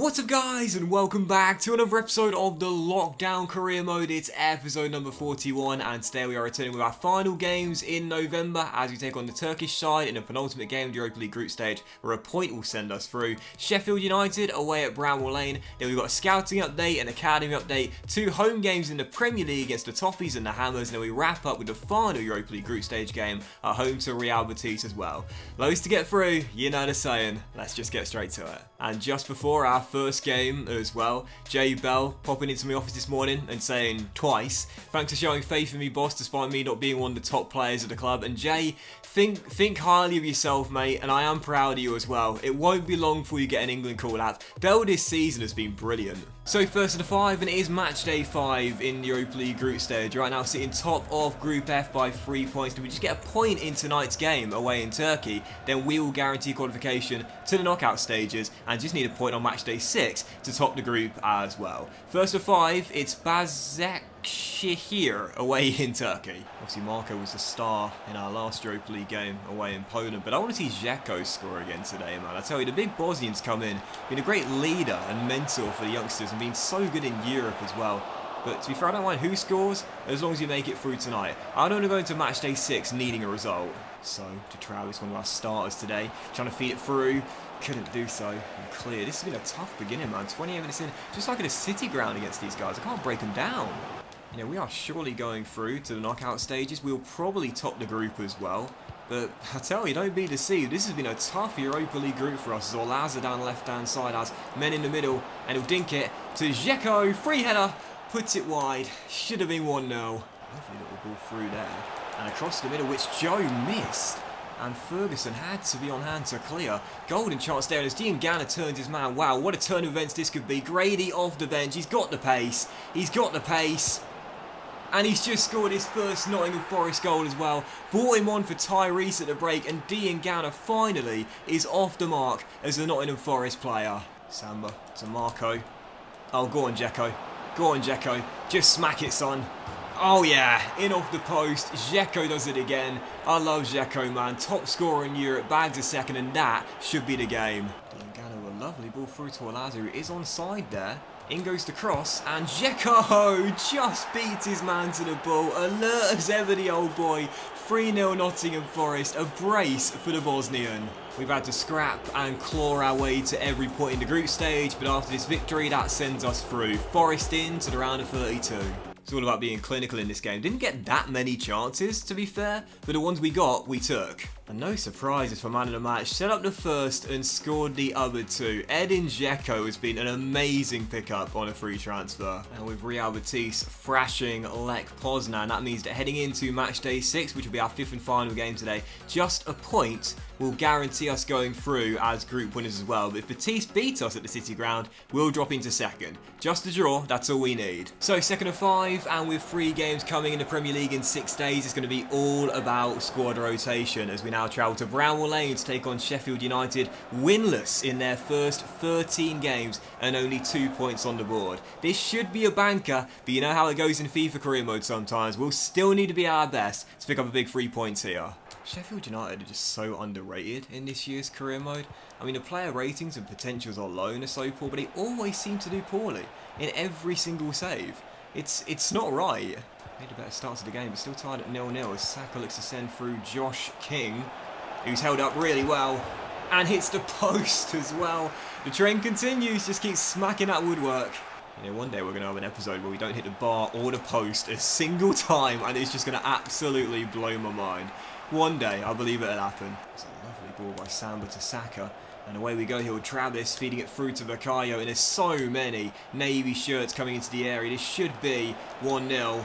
What's up guys, and welcome back to another episode of the Lockdown Career Mode. It's episode number 41, and today we are returning with our final games in November as we take on the Turkish side in a penultimate game of the Europa League group stage where a point will send us through. Sheffield United away at Bramwell Lane. Then we've got a scouting update, an academy update, 2 home games in the Premier League against the Toffees and the Hammers, and then we wrap up with the final Europa League group stage game at home to Real Betis as well. Loads to get through, you know the saying. Let's just get straight to it. And just before our first game as well, Jay Bell popping into my office this morning and saying twice, "Thanks for showing faith in me, boss, despite me not being one of the top players of the club." And Jay, think highly of yourself, mate, and I am proud of you as well. It won't be long before you get an England call-out. Bell this season has been brilliant. So first of the 5, and it is match day 5 in the Europa League group stage. Right now sitting top of Group F by 3 points. If we just get a point in tonight's game away in Turkey, then we will guarantee qualification to the knockout stages and just need a point on match day 6 to top the group as well. First of 5, it's Başakşehir away in Turkey. Obviously Marco was the star in our last Europa League game away in Poland, but I want to see Dzeko score again today, man. I tell you, the big Bosnians come in, been a great leader and mentor for the youngsters and been so good in Europe as well. But to be fair, I don't mind who scores as long as you make it through tonight. I don't want to go into match day 6 needing a result. So, to Travis, one of our starters today, trying to feed it through, couldn't do so, and clear. This has been a tough beginning, man. 28 minutes in, just like at a City ground against these guys. I can't break them down. You know, we are surely going through to the knockout stages. We'll probably top the group as well. But I tell you, don't be deceived. This has been a tough Europa League group for us. Zorlaza down the left-hand side has men in the middle, and he'll dink it to Dzeko. Free header, puts it wide. Should have been 1-0. Hopefully little ball through there. And across the middle, which Joe missed. And Ferguson had to be on hand to clear. Golden chance there, and as Diangana turns his man. Wow, what a turn of events this could be. Grady off the bench. He's got the pace. He's got the pace. And he's just scored his first Nottingham Forest goal as well. Brought him on for Tyrese at the break, and Diangana finally is off the mark as a Nottingham Forest player. Samba to Marco. Oh, go on, Dzeko. Go on, Dzeko. Just smack it, son. Oh yeah, in off the post. Dzeko does it again. I love Dzeko, man. Top scorer in Europe, bags a second, and that should be the game. Diangana with a lovely ball through to Lazio, who is onside there. In goes the cross, and Dzeko just beats his man to the ball. Alert as ever, the old boy. 3-0 Nottingham Forest, a brace for the Bosnian. We've had to scrap and claw our way to every point in the group stage, but after this victory, that sends us through. Forest in to the round of 32. It's all about being clinical in this game. Didn't get that many chances, to be fair, but the ones we got, we took. And no surprises for man of the match. Set up the first and scored the other 2. Edin Dzeko has been an amazing pickup on a free transfer. And with Real Betis thrashing Lech Poznan, that means that heading into match day 6, which will be our 5th and final game today, just a point will guarantee us going through as group winners as well. But if Betis beat us at the City ground, we'll drop into 2nd. Just a draw, that's all we need. So 2nd of 5, and with 3 games coming in the Premier League in 6 days, it's going to be all about squad rotation as we now travel to Bramwell Lane to take on Sheffield United, winless in their first 13 games and only 2 points on the board. This should be a banker, but you know how it goes in FIFA career mode sometimes. We'll still need to be our best to pick up a big 3 points here. Sheffield United are just so underrated in this year's career mode. I mean, the player ratings and potentials alone are so poor, but they always seem to do poorly in every single save. It's not right. Made a better start to the game, but still tied at 0-0 as Saka looks to send through Josh King, who's held up really well and hits the post as well. The trend continues, just keeps smacking that woodwork. You know, one day we're going to have an episode where we don't hit the bar or the post a single time, and it's just going to absolutely blow my mind. One day, I believe it'll happen. It's a lovely ball by Samba to Saka. And away we go here with Travis, feeding it through to Bakayo. And there's so many Navy shirts coming into the area. This should be 1-0.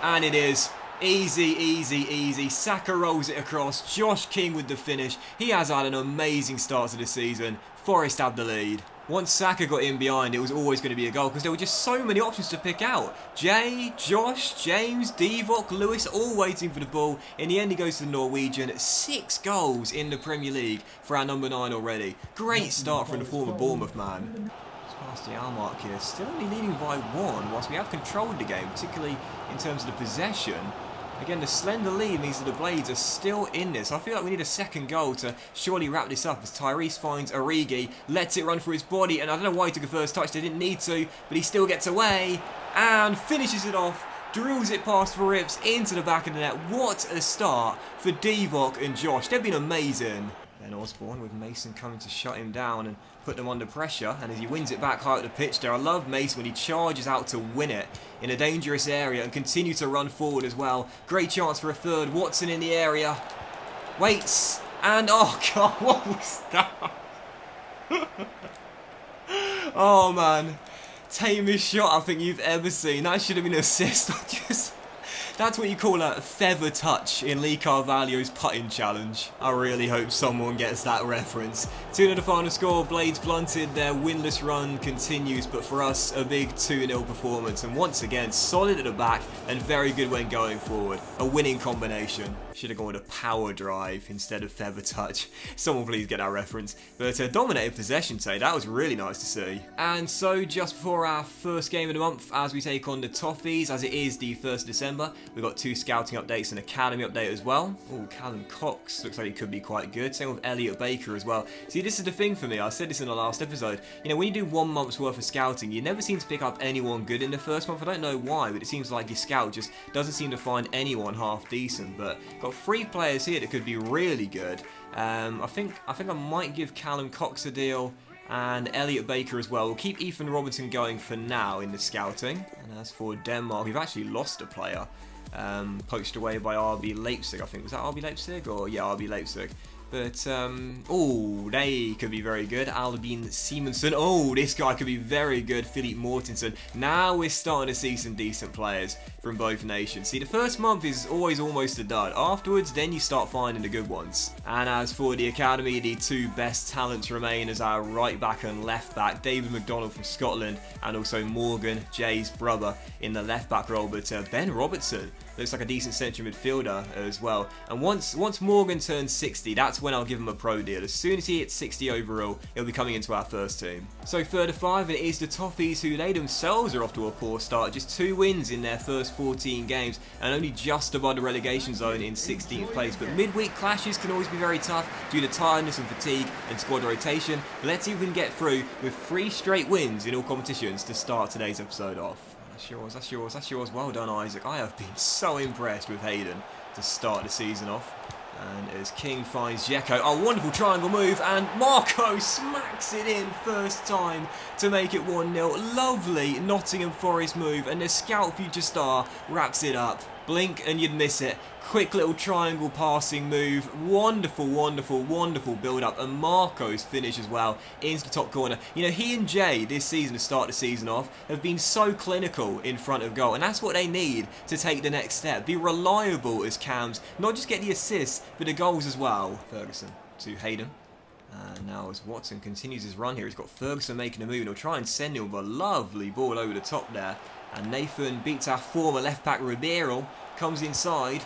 And it is. Easy, easy, easy. Saka rolls it across. Josh King with the finish. He has had an amazing start to the season. Forest have the lead. Once Saka got in behind, it was always going to be a goal because there were just so many options to pick out. Jay, Josh, James, Divock, Lewis, all waiting for the ball. In the end, he goes to the Norwegian. 6 goals in the Premier League for our number 9 already. Great start from the former Bournemouth man. Past the hour mark here, still only leading by 1, whilst we have controlled the game, particularly in terms of the possession. Again, the slender lead means that the Blades are still in this. I feel like we need a second goal to surely wrap this up as Tyrese finds Origi, lets it run through his body, and I don't know why he took a first touch, they didn't need to, but he still gets away, and finishes it off, drills it past for Rips into the back of the net. What a start for Divock and Josh. They've been amazing. Ben Osborne with Mason coming to shut him down and put them under pressure, and as he wins it back high up the pitch there, I love Mason when he charges out to win it in a dangerous area and continue to run forward as well. Great chance for a third. Watson in the area, waits, and oh god, what was that? Oh man, tamest shot I think you've ever seen. That should have been an assist. That's what you call a feather touch in Lee Carvalho's putting challenge. I really hope someone gets that reference. 2-0 the final score. Blades blunted. Their winless run continues, but for us, a big 2-0 performance. And once again, solid at the back and very good when going forward. A winning combination. Should have gone with a power drive instead of feather touch. Someone please get that reference. But dominated possession today. That was really nice to see. And so just before our first game of the month, as we take on the Toffees, as it is the 1st of December, we've got 2 scouting updates and academy update as well. Oh, Callum Cox looks like he could be quite good. Same with Elliot Baker as well. See, this is the thing for me. I said this in the last episode. You know, when you do 1 month's worth of scouting, you never seem to pick up anyone good in the first month. I don't know why, but it seems like your scout just doesn't seem to find anyone half decent. But got 3 players here that could be really good. I think I might give Callum Cox a deal and Elliot Baker as well. We'll keep Ethan Robinson going for now in the scouting. And as for Denmark, we've actually lost a player. Poached away by RB Leipzig, I think. Was that RB Leipzig? Or yeah, RB Leipzig. But, oh, they could be very good. Albin Simonsen. Oh, this guy could be very good. Philippe Mortensen. Now we're starting to see some decent players from both nations. See, the first month is always almost a dud. Afterwards, then you start finding the good ones. And as for the academy, the 2 best talents remain as our right back and left back. David McDonald from Scotland and also Morgan, Jay's brother, in the left back role. But Ben Robertson looks like a decent central midfielder as well. And once Morgan turns 60, that's when I'll give him a pro deal. As soon as he hits 60 overall, he'll be coming into our first team. So 3rd of 5, it is the Toffees, who they themselves are off to a poor start. Just 2 wins in their first 14 games and only just above the relegation zone in 16th place. But midweek clashes can always be very tough due to tiredness and fatigue and squad rotation. But let's see if we can get through with 3 straight wins in all competitions to start today's episode off. That's yours. Well done, Isaac. I have been so impressed with Hayden to start the season off. And as King finds Dzeko, a wonderful triangle move, and Marco smacks it in first time to make it 1-0. Lovely Nottingham Forest move, and the scout future star wraps it up. Blink and you'd miss it. Quick little triangle passing move. Wonderful, wonderful, wonderful build-up. And Marco's finish as well into the top corner. You know, he and Jay this season to start the season off have been so clinical in front of goal. And that's what they need to take the next step. Be reliable as cams. Not just get the assists, but the goals as well. Ferguson to Hayden. And now as Watson continues his run here, he's got Ferguson making a move. And he'll try and send him with a lovely ball over the top there. And Nathan beats our former left-back Ribeiro. Comes inside.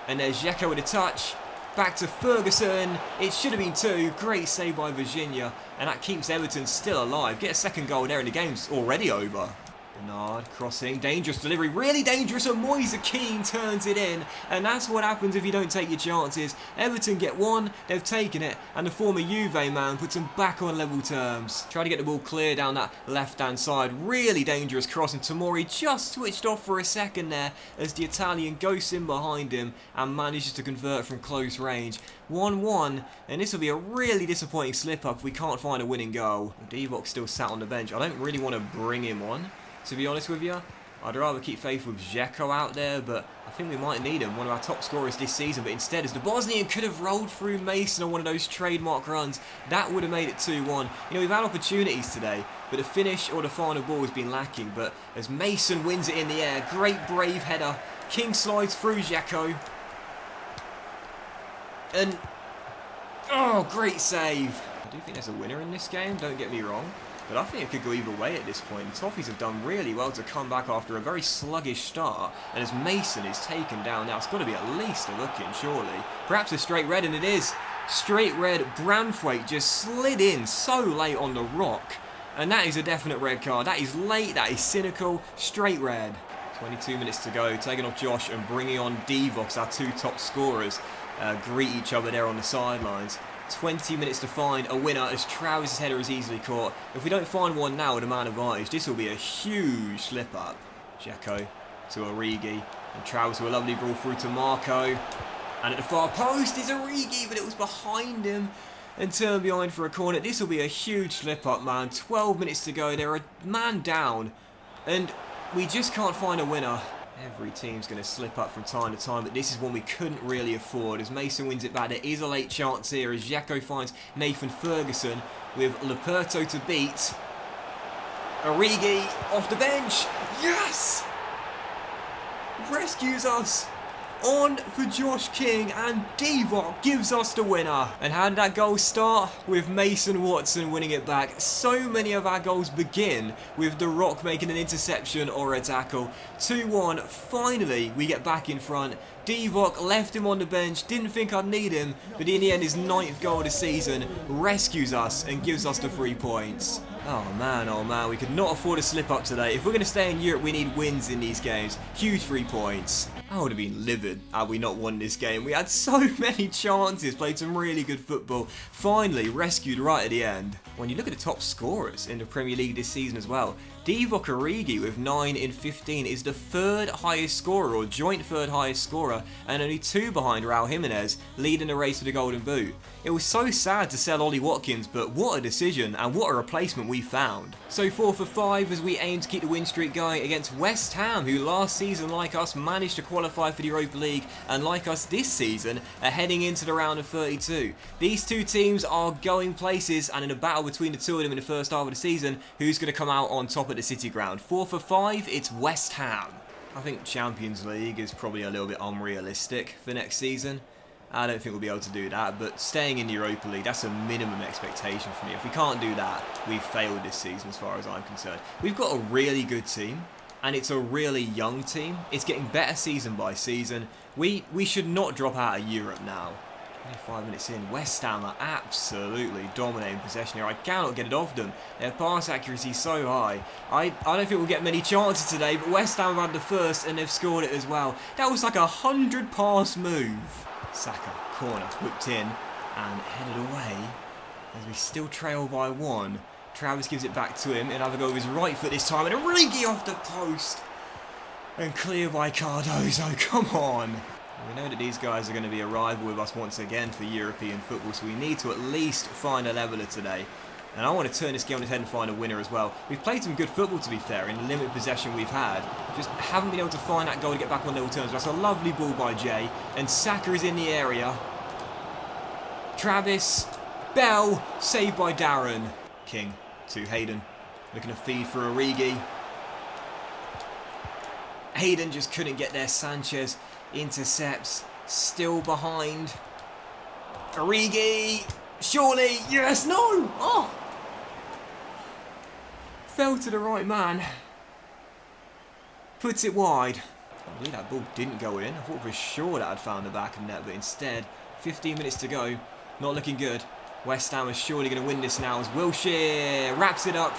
And there's Dzeko with a touch. Back to Ferguson. It should have been 2. Great save by Virginia. And that keeps Everton still alive. Get a second goal there and the game's already over. Bernard crossing. Dangerous delivery. Really dangerous. And Moise Keane turns it in. And that's what happens if you don't take your chances. Everton get 1. They've taken it. And the former Juve man puts them back on level terms. Try to get the ball clear down that left-hand side. Really dangerous cross. And Tomori just switched off for a second there as the Italian goes in behind him and manages to convert from close range. 1-1. And this will be a really disappointing slip-up if we can't find a winning goal. Divock still sat on the bench. I don't really want to bring him on, to be honest with you. I'd rather keep faith with Dzeko out there, but I think we might need him, one of our top scorers this season. But instead, as the Bosnian could have rolled through Mason on one of those trademark runs, that would have made it 2-1. You know, we've had opportunities today, but the finish or the final ball has been lacking. But as Mason wins it in the air, great brave header. King slides through Dzeko. And, oh, great save. I do think there's a winner in this game, don't get me wrong. But I think it could go either way at this point. The Toffees have done really well to come back after a very sluggish start. And as Mason is taken down now, it's got to be at least a look-in, surely. Perhaps a straight red, and it is. Straight red. Branthwaite just slid in so late on the rock. And that is a definite red card. That is late, that is cynical. Straight red. 22 minutes to go, taking off Josh and bringing on Divock, our two top scorers, greet each other there on the sidelines. 20 minutes to find a winner as Travis' header is easily caught. If we don't find one now with a man advantage, this will be a huge slip up. Dzeko to Origi, and Travis with a lovely ball through to Marco. And at the far post is Origi, but it was behind him and turned behind for a corner. This will be a huge slip up, man. 12 minutes to go, they're a man down, and we just can't find a winner. Every team's going to slip up from time to time, but this is one we couldn't really afford as Mason wins it back. There is a late chance here as Dzeko finds Nathan Ferguson with Leperto to beat. Origi off the bench. Yes! Rescues us. On for Josh King, and Divock gives us the winner. And how did that goal start? With Mason Watson winning it back. So many of our goals begin with The Rock making an interception or a tackle. 2-1, finally we get back in front. Divock left him on the bench, didn't think I'd need him, but in the end his 9th goal of the season rescues us and gives us the 3 points. Oh man, we could not afford a slip up today. If we're going to stay in Europe, we need wins in these games. Huge 3 points. I would have been livid had we not won this game. We had so many chances, played some really good football. Finally rescued right at the end. When you look at the top scorers in the Premier League this season as well, Divock Origi with 9 in 15 is the 3rd highest scorer, or joint 3rd highest scorer, and only 2 behind Raul Jimenez, leading the race for the Golden Boot. It was so sad to sell Ollie Watkins, but what a decision and what a replacement we found. So 4 for 5 as we aim to keep the win streak going against West Ham, who last season, like us, managed to qualify for the Europa League, and like us this season, are heading into the round of 32. These two teams are going places, and in a battle between the two of them in the first half of the season, who's going to come out on top at the City Ground? 4 for 5, it's West Ham. I think Champions League is probably a little bit unrealistic for next season. I don't think we'll be able to do that, but staying in the Europa League, that's a minimum expectation for me. If we can't do that, we've failed this season as far as I'm concerned. We've got a really good team, and it's a really young team. It's getting better season by season. We should not drop out of Europe now. 25 minutes in, West Ham are absolutely dominating possession here. I cannot get it off them. Their pass accuracy is so high. I don't think we'll get many chances today, but West Ham have had the first and they've scored it as well. That was like a 100-pass move. Saka, corner, whipped in and headed away as we still trail by 1. Travis gives it back to him. He'll have a go with his right foot this time, and Origi off the post. And clear by Cardozo, come on. We know that these guys are going to be a rival with us once again for European football, so we need to at least find a leveller today. And I want to turn this game on its head and find a winner as well. We've played some good football, to be fair, in the limited possession we've had. Just haven't been able to find that goal to get back on level terms. That's a lovely ball by Jay. And Saka is in the area. Travis. Bell. Saved by Darren. King to Hayden. Looking to feed for Origi. Hayden just couldn't get there. Sanchez intercepts. Still behind. Origi. Surely. Yes. No. Oh. Fell to the right man. Puts it wide. I believe that ball didn't go in. I thought for sure that I'd found the back of the net, but instead, 15 minutes to go. Not looking good. West Ham is surely going to win this now as Wilshere wraps it up.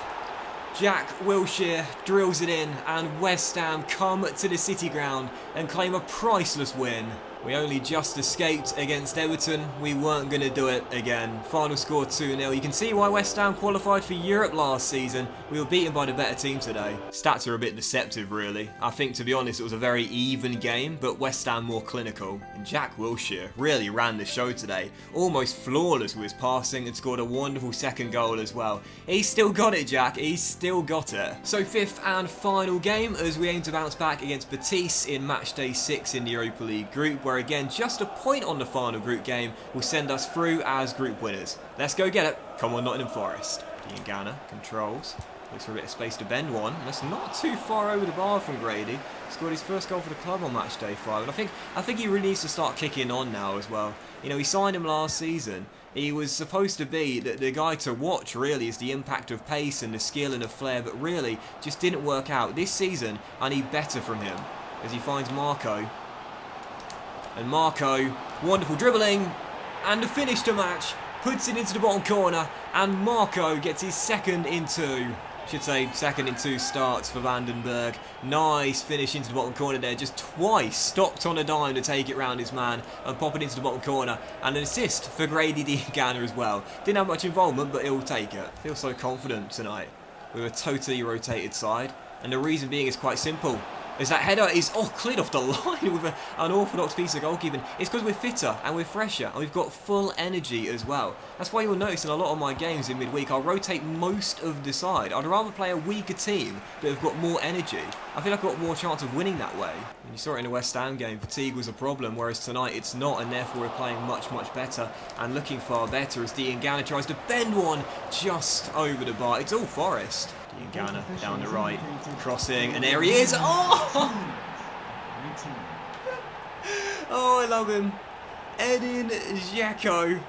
Jack Wilshere drills it in, and West Ham come to the City Ground and claim a priceless win. We only just escaped against Everton. We weren't going to do it again. Final score 2-0. You can see why West Ham qualified for Europe last season. We were beaten by the better team today. Stats are a bit deceptive, really. I think, to be honest, it was a very even game, but West Ham more clinical. And Jack Wilshere really ran the show today. Almost flawless with his passing and scored a wonderful second goal as well. He's still got it, Jack. He's still got it. So 5th and final game as we aim to bounce back against Vitesse in matchday 6 in the Europa League group, where again just a point on the final group game will send us through as group winners. Let's go get it. Come on, Nottingham Forest. Ghana controls. Looks for a bit of space to bend one. That's not too far over the bar from Grady. Scored his first goal for the club on match day 5. And I think he really needs to start kicking on now as well. You know, we signed him last season. He was supposed to be the guy to watch, really, is the impact of pace and the skill and the flair, but really just didn't work out. This season, I need better from him as he finds Marco. And Marco, wonderful dribbling, and the finish to match, puts it into the bottom corner, and Marco gets his second in 2. should say second in 2 starts for Vandenberg. Nice finish into the bottom corner there, just twice stopped on a dime to take it round his man and pop it into the bottom corner. And an assist for Grady Diangana as well. Didn't have much involvement, but he'll take it. Feel so confident tonight with a totally rotated side. And the reason being is quite simple. As that header is cleared off the line with an unorthodox piece of goalkeeping. It's because we're fitter and we're fresher and we've got full energy as well. That's why you'll notice in a lot of my games in midweek I'll rotate most of the side. I'd rather play a weaker team that have got more energy. I feel like I've got more chance of winning that way. And you saw it in the West Ham game, fatigue was a problem, whereas tonight it's not, and therefore we're playing much, much better and looking far better as Diangana tries to bend one just over the bar. It's all Forest. Diangana down the right, crossing, and there he is. Oh! Oh, I love him. Edin Dzeko.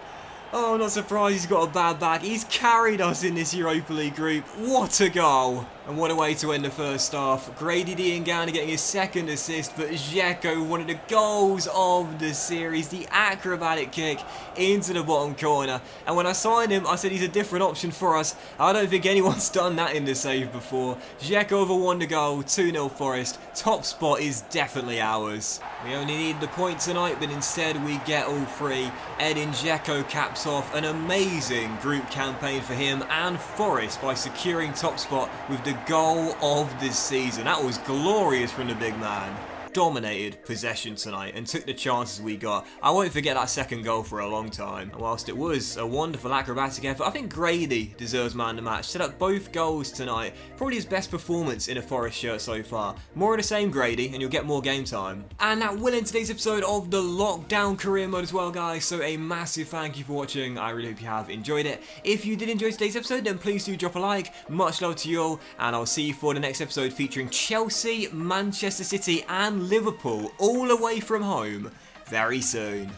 Oh, I'm not surprised he's got a bad back. He's carried us in this Europa League group. What a goal. And what a way to end the first half. Grady Diangana getting his second assist, but Dzeko, one of the goals of the series, the acrobatic kick into the bottom corner. And when I signed him, I said he's a different option for us. I don't think anyone's done that in the save before. Dzeko over won goal, 2-0 Forest. Top spot is definitely ours. We only need the point tonight, but instead we get all 3. Edin Dzeko caps off an amazing group campaign for him and Forest by securing top spot with the goal of this season. That was glorious from the big man. Dominated possession tonight and took the chances we got. I won't forget that second goal for a long time. And whilst it was a wonderful acrobatic effort, I think Grady deserves man of the match. Set up both goals tonight. Probably his best performance in a Forest shirt so far. More of the same, Grady, and you'll get more game time. And that will end today's episode of the Lockdown Career Mode as well, guys. So a massive thank you for watching. I really hope you have enjoyed it. If you did enjoy today's episode, then please do drop a like. Much love to you all, and I'll see you for the next episode featuring Chelsea, Manchester City, and Liverpool all away from home very soon.